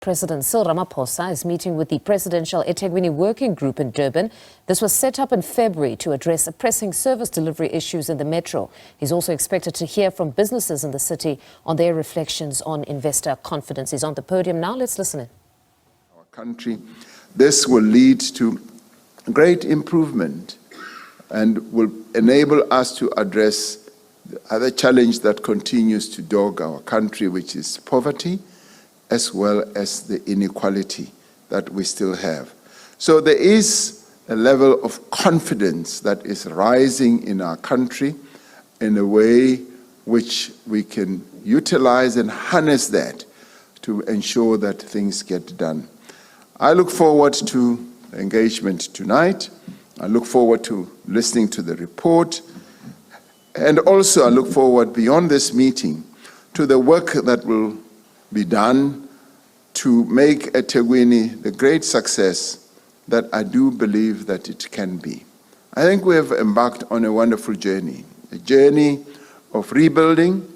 President Cyril Ramaphosa is meeting with the Presidential eThekwini Working Group in Durban. This was set up in February to address pressing service delivery issues in the metro. He's also expected to hear from businesses in the city on their reflections on investor confidence. He's on the podium now. Let's listen in. Our country, this will lead to great improvement and will enable us to address the other challenge that continues to dog our country, which is poverty, as well as the inequality that we still have. So there is a level of confidence that is rising in our country in a way which we can utilize and harness that to ensure that things get done. I look forward to engagement tonight. I look forward to listening to the report. And also I look forward beyond this meeting to the work that will be done to make eThekwini the great success that I do believe that it can be. I think we have embarked on a wonderful journey, a journey of rebuilding,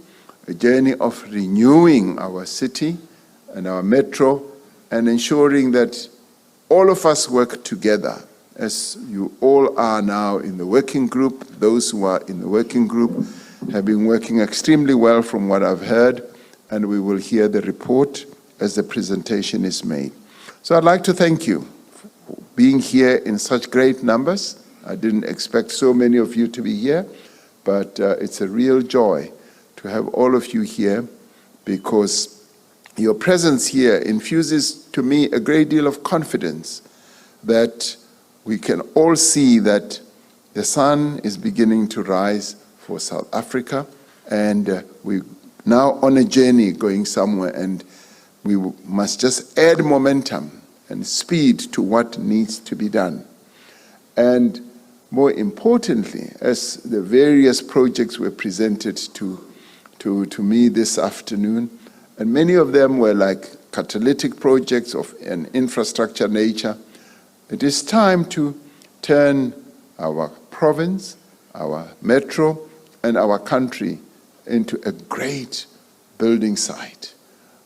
a journey of renewing our city and our metro, and ensuring that all of us work together, as you all are now in the working group. Those who are in the working group have been working extremely well from what I've heard, and we will hear the report as the presentation is made. So I'd like to thank you for being here in such great numbers. I didn't expect so many of you to be here, but it's a real joy to have all of you here, because your presence here infuses to me a great deal of confidence that we can all see that the sun is beginning to rise for South Africa, and we're now on a journey going somewhere, and we must just add momentum and speed to what needs to be done. And more importantly, as the various projects were presented to me this afternoon, and many of them were like catalytic projects of an infrastructure nature, it is time to turn our province, our metro, and our country into a great building site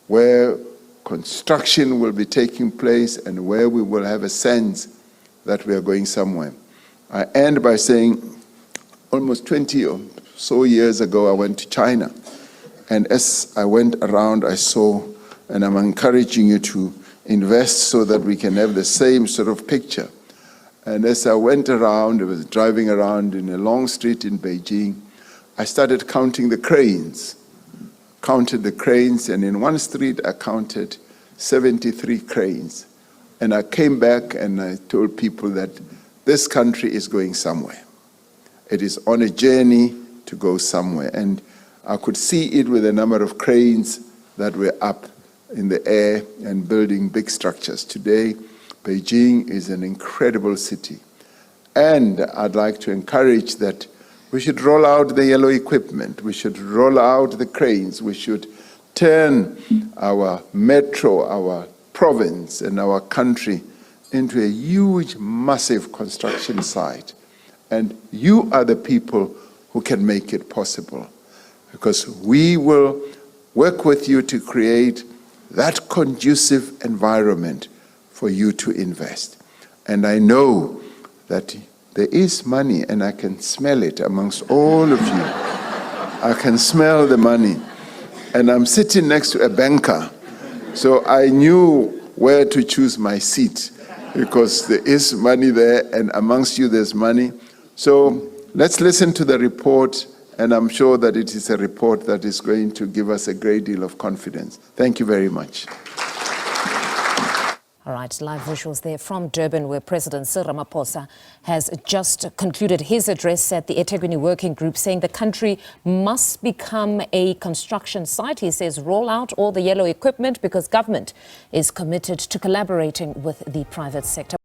where construction will be taking place and where we will have a sense that we are going somewhere. I end by saying almost 20 or so years ago, I went to China. And as I went around, I saw, and I'm encouraging you to invest so that we can have the same sort of picture. And as I went around, I was driving around in a long street in Beijing, I started counting the cranes. Counted the cranes, and in one street I counted 73 cranes. And I came back and I told people that this country is going somewhere. It is on a journey to go somewhere. And I could see it with a number of cranes that were up in the air and building big structures. Today, Beijing is an incredible city. And I'd like to encourage that we should roll out the yellow equipment. We should roll out the cranes. We should turn our metro, our province, and our country into a huge, massive construction site. And you are the people who can make it possible, because we will work with you to create that conducive environment for you to invest. And I know that there is money, and I can smell it amongst all of you. I can smell the money. And I'm sitting next to a banker, so I knew where to choose my seat, because there is money there, and amongst you there's money. So let's listen to the report, and I'm sure that it is a report that is going to give us a great deal of confidence. Thank you very much. All right, live visuals there from Durban, where President Cyril Ramaphosa has just concluded his address at the eThekwini Working Group, saying the country must become a construction site. He says roll out all the yellow equipment because government is committed to collaborating with the private sector.